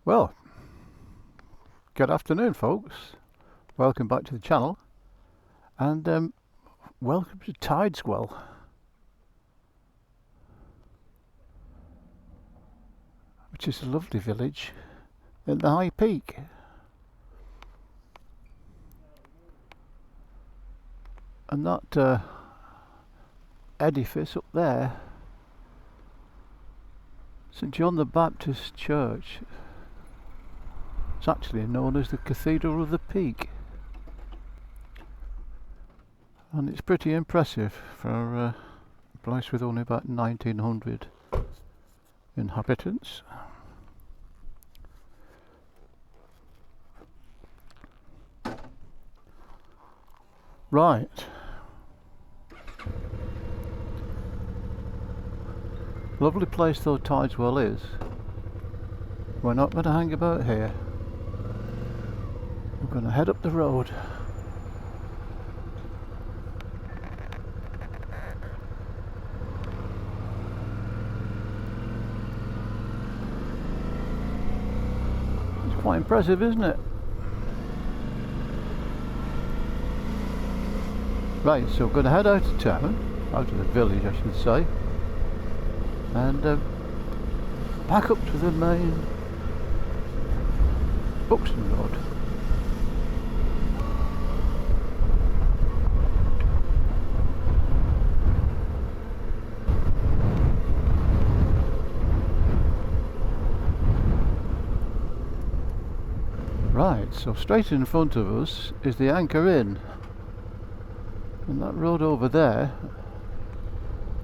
Well, good afternoon folks, welcome back to the channel and welcome to Tideswell. Which is a lovely village in the high peak. And that edifice up there, St John the Baptist Church, it's actually known as the Cathedral of the Peak, and it's pretty impressive for a place with only about 1900 inhabitants. Right, lovely place though Tideswell is. We're not going to hang about here. We're going to head up the road. It's quite impressive, isn't it? Right, so we're going to head out of town, out of the village I should say, and back up to the main Buxton Road. Right, so straight in front of us is the Anchor Inn. And that road over there,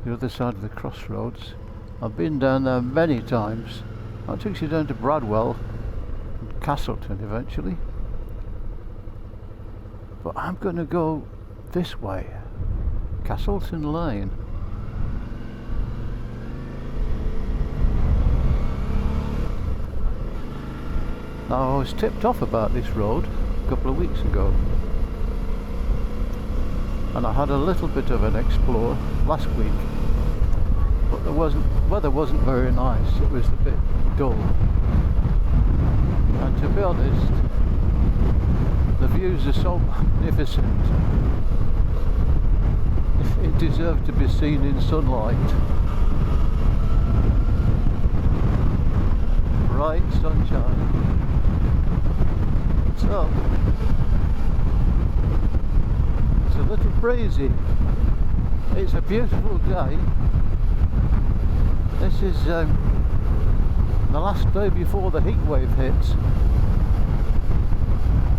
the other side of the crossroads, I've been down there many times. That takes you down to Bradwell and Castleton eventually. But I'm going to go this way, Castleton Lane. Now I was tipped off about this road a couple of weeks ago, and I had a little bit of an explore last week, but weather wasn't very nice. It was a bit dull, and to be honest, the views are so magnificent it deserved to be seen in sunlight. Bright sunshine. So it's a little breezy. It's a beautiful day. This is the last day before the heat wave hits.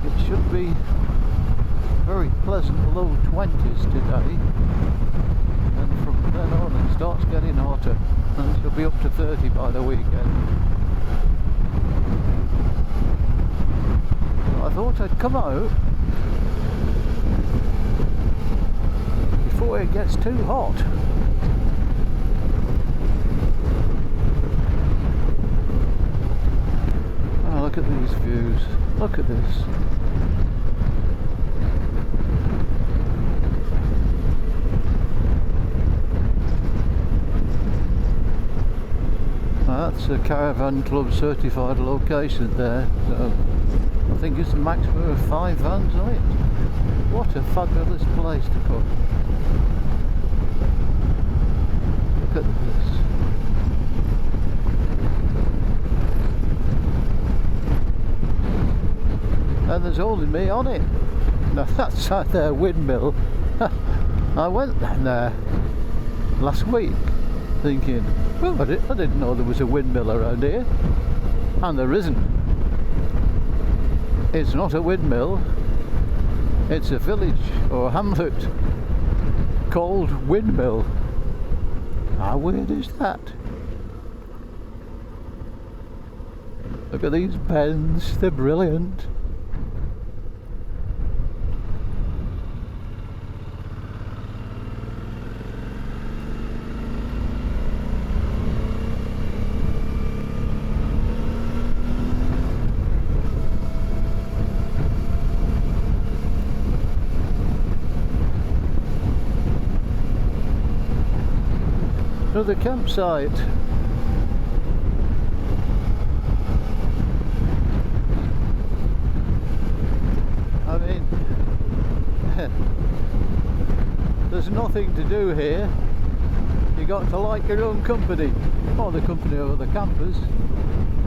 It should be very pleasant low 20s today, and from then on it starts getting hotter, and it should be up to 30 by the weekend. I thought I'd come out before it gets too hot. Oh, look at these views. Look at this. Now that's a Caravan Club certified location there. So I think it's a maximum of 5 vans on it. What a fabulous place to come. Look at this. And there's only me on it. Now that's at their windmill. I went there last week thinking, well, I didn't know there was a windmill around here. And there isn't. It's not a windmill, it's a village or hamlet called Windmill. How weird is that? Look at these bends, they're brilliant. The campsite there's nothing to do here. You got to like your own company, or the company of other campers.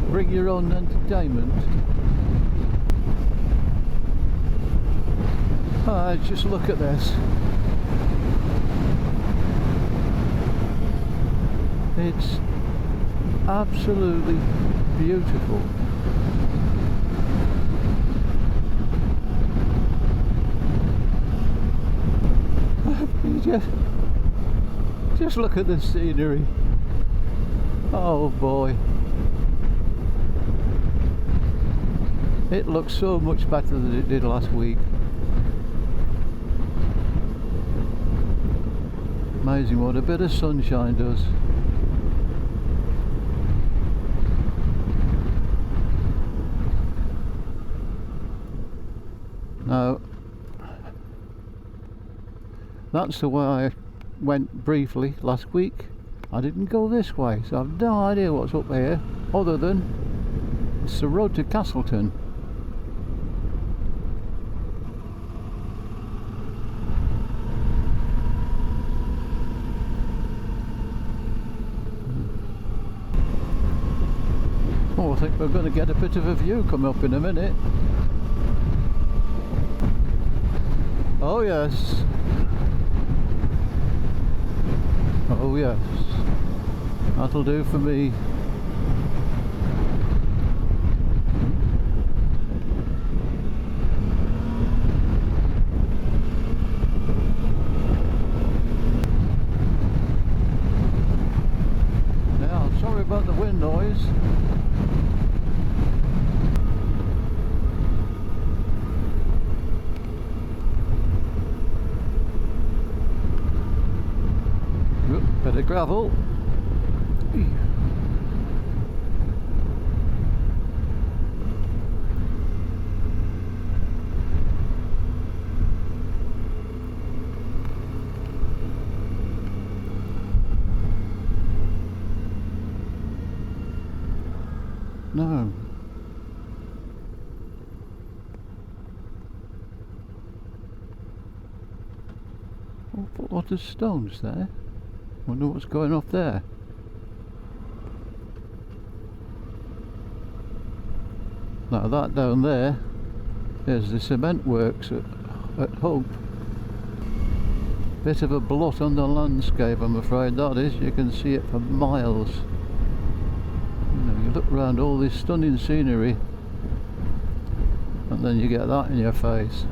Bring your own entertainment. Just look at this. It's absolutely beautiful. Just look at the scenery. Oh boy. It looks so much better than it did last week. Amazing what a bit of sunshine does. Now, that's the way I went briefly last week. I didn't go this way, so I've no idea what's up here, other than it's the road to Castleton. Oh, I think we're going to get a bit of a view coming up in a minute. Oh yes. Oh yes. That'll do for me. Now, I'm sorry about the wind noise. Bit of gravel. No. Oh, put a lot of stones there. Wonder what's going off there. Now that down there is the cement works at Hope. Bit of a blot on the landscape, I'm afraid that is. You can see it for miles. You know, you look around all this stunning scenery and then you get that in your face.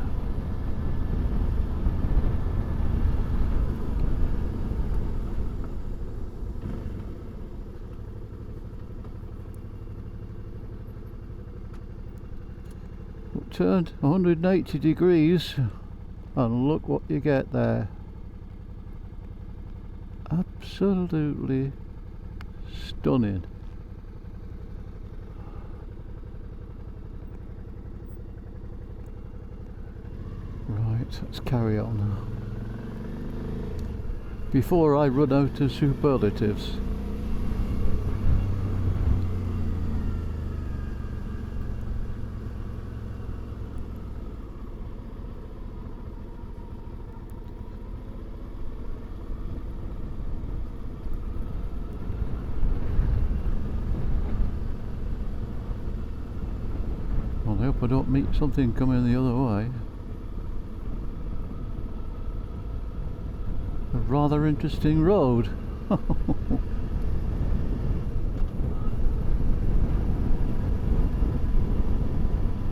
Turned 180 degrees and look what you get there. Absolutely stunning. Right, let's carry on now. Before I run out of superlatives. I hope I don't meet something coming the other way. A rather interesting road.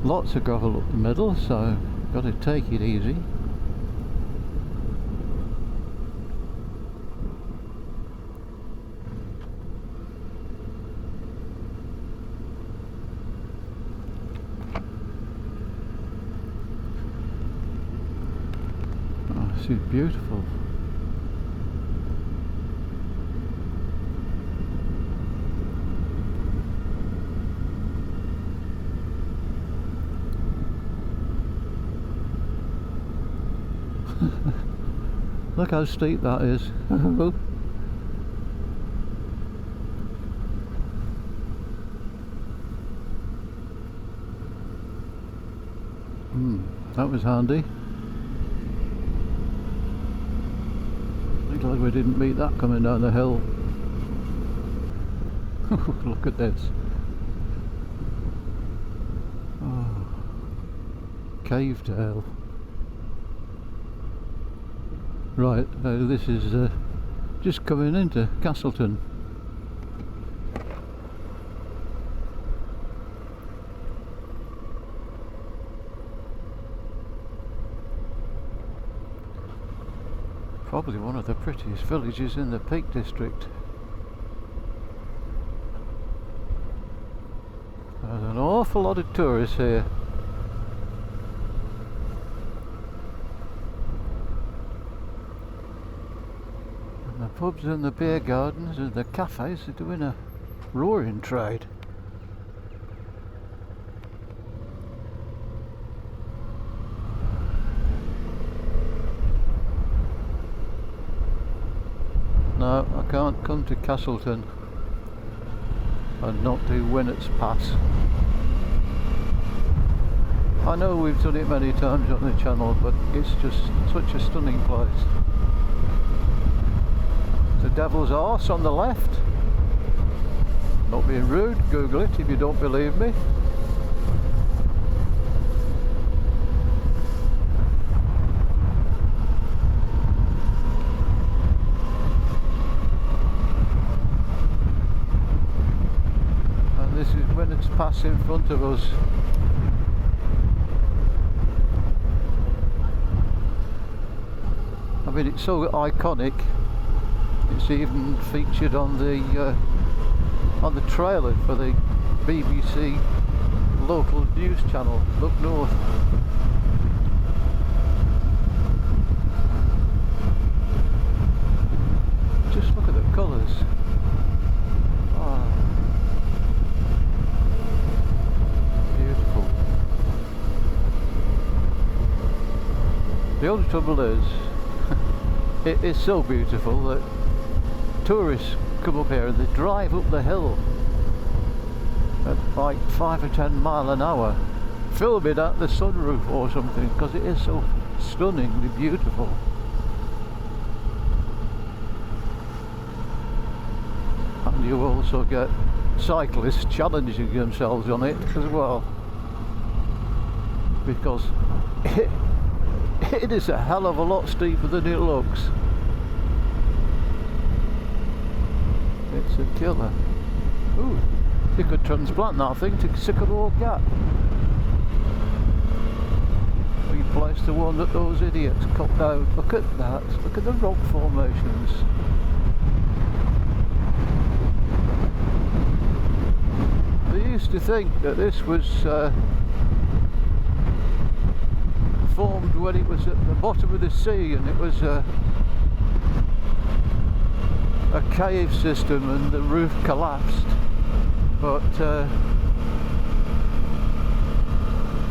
Lots of gravel up the middle, so got to take it easy. This is beautiful. Look how steep that is. That was handy. we didn't meet that coming down the hill. Look at this. Oh, Edale. Right, this is just coming into Castleton. Probably one of the prettiest villages in the Peak District. There's an awful lot of tourists here. And the pubs and the beer gardens and the cafes are doing a roaring trade. No, I can't come to Castleton and not do Winnats Pass. I know we've done it many times on the channel, but it's just such a stunning place. The Devil's Arse on the left. Not being rude, Google it if you don't believe me. This is Winnats Pass in front of us. I mean, it's so iconic. It's even featured on the trailer for the BBC local news channel. Look north. Just look at the colours. The only trouble is, it is so beautiful that tourists come up here and they drive up the hill at like 5 or 10 miles an hour, filming at the sunroof or something, because it is so stunningly beautiful. And you also get cyclists challenging themselves on it as well, because it is a hell of a lot steeper than it looks. It's a killer. Ooh, you could transplant that thing to Sycamore Gap. Replace the one that those idiots cut out. Look at that. Look at the rock formations. They used to think that this was formed when it was at the bottom of the sea, and it was a cave system and the roof collapsed, but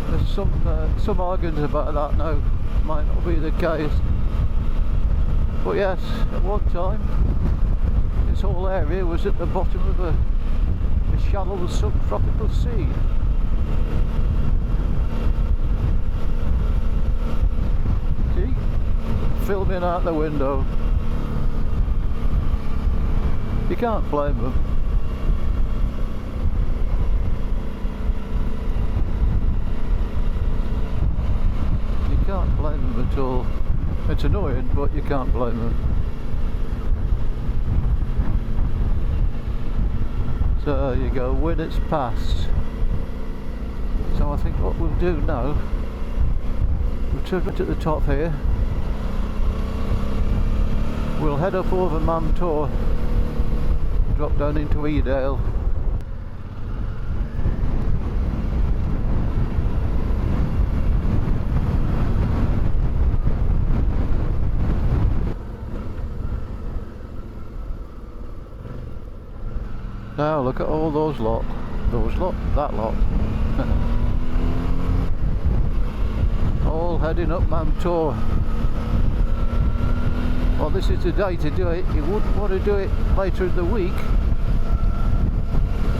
there's some arguments about that now. Might not be the case, but yes, at one time this whole area was at the bottom of a shallow subtropical sea. Filming out the window. You can't blame them. You can't blame them at all. It's annoying, but you can't blame them. So there you go, Winnats Pass. So I think what we'll do now, we'll turn it at the top here. We'll head up over Mamtor, drop down into Edale. Now look at all those lot, that lot. All heading up Mamtor. Well, this is the day to do it. You wouldn't want to do it later in the week.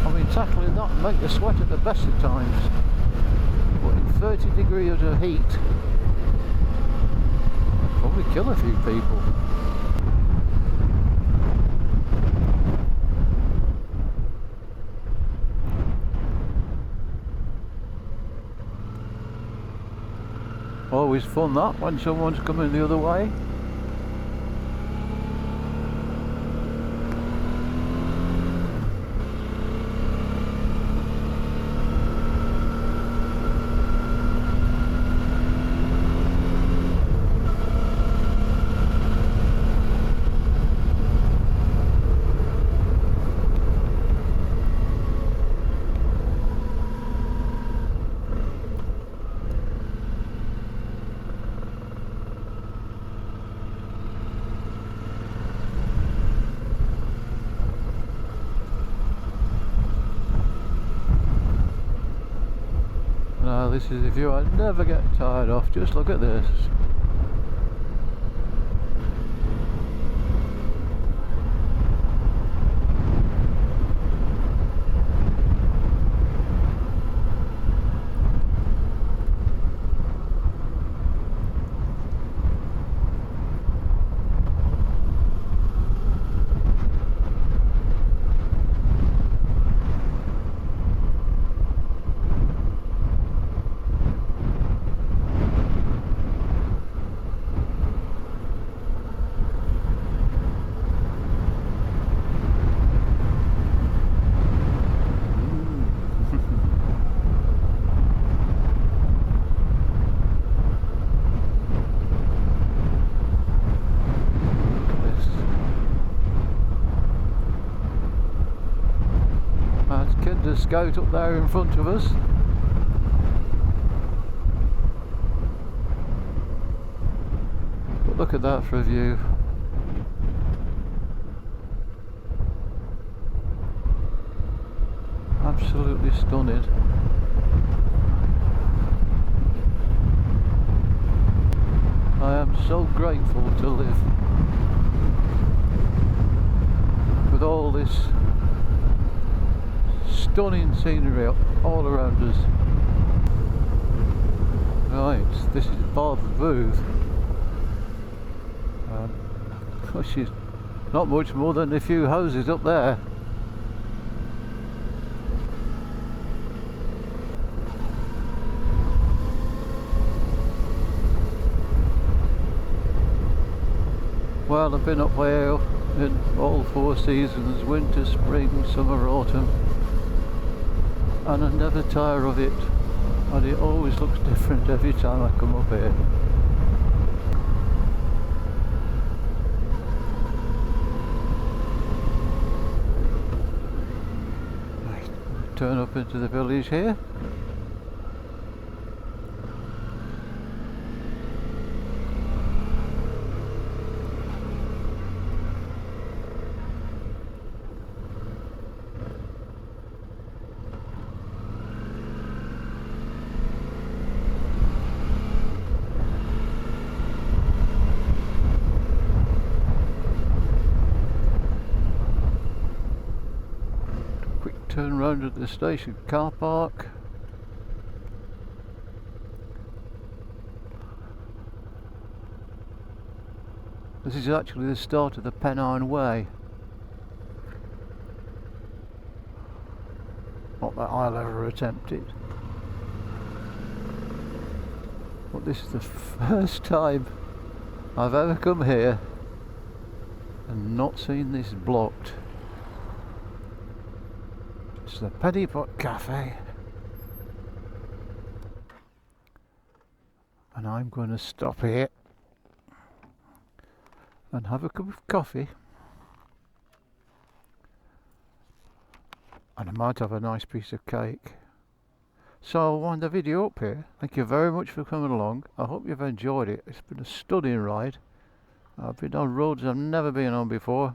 I mean, tackling that and make you sweat at the best of times. But in 30 degrees of heat, probably kill a few people. always fun that, when someone's coming the other way. Now this is a view I never get tired of. Just look at this. The Scout up there in front of us. But look at that for a view. Absolutely stunning. I am so grateful to live with all this stunning scenery all around us. Right, this is part of the booth, which is not much more than a few houses up there. Well, I've been up here in all 4 seasons: winter, spring, summer, autumn. And I never tire of it, and it always looks different every time I come up here. Right, turn up into the village here. Turn round at the station car park. This is actually the start of the Pennine Way. Not that I'll ever attempt it. But this is the first time I've ever come here and not seen this blocked. It's the Penny Pot Cafe, and I'm going to stop here and have a cup of coffee, and I might have a nice piece of cake. So I'll wind the video up here. Thank you very much for coming along. I hope you've enjoyed it. It's been a stunning ride. I've been on roads I've never been on before,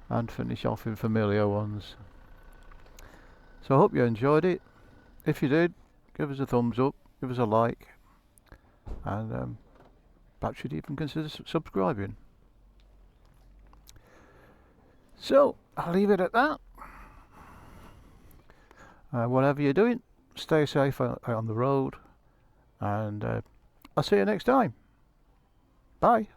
and finish off in familiar ones. So I hope you enjoyed it. If you did, give us a thumbs up, give us a like, and perhaps you'd even consider subscribing. So I'll leave it at that. Whatever you're doing, stay safe on the road, and I'll see you next time. Bye.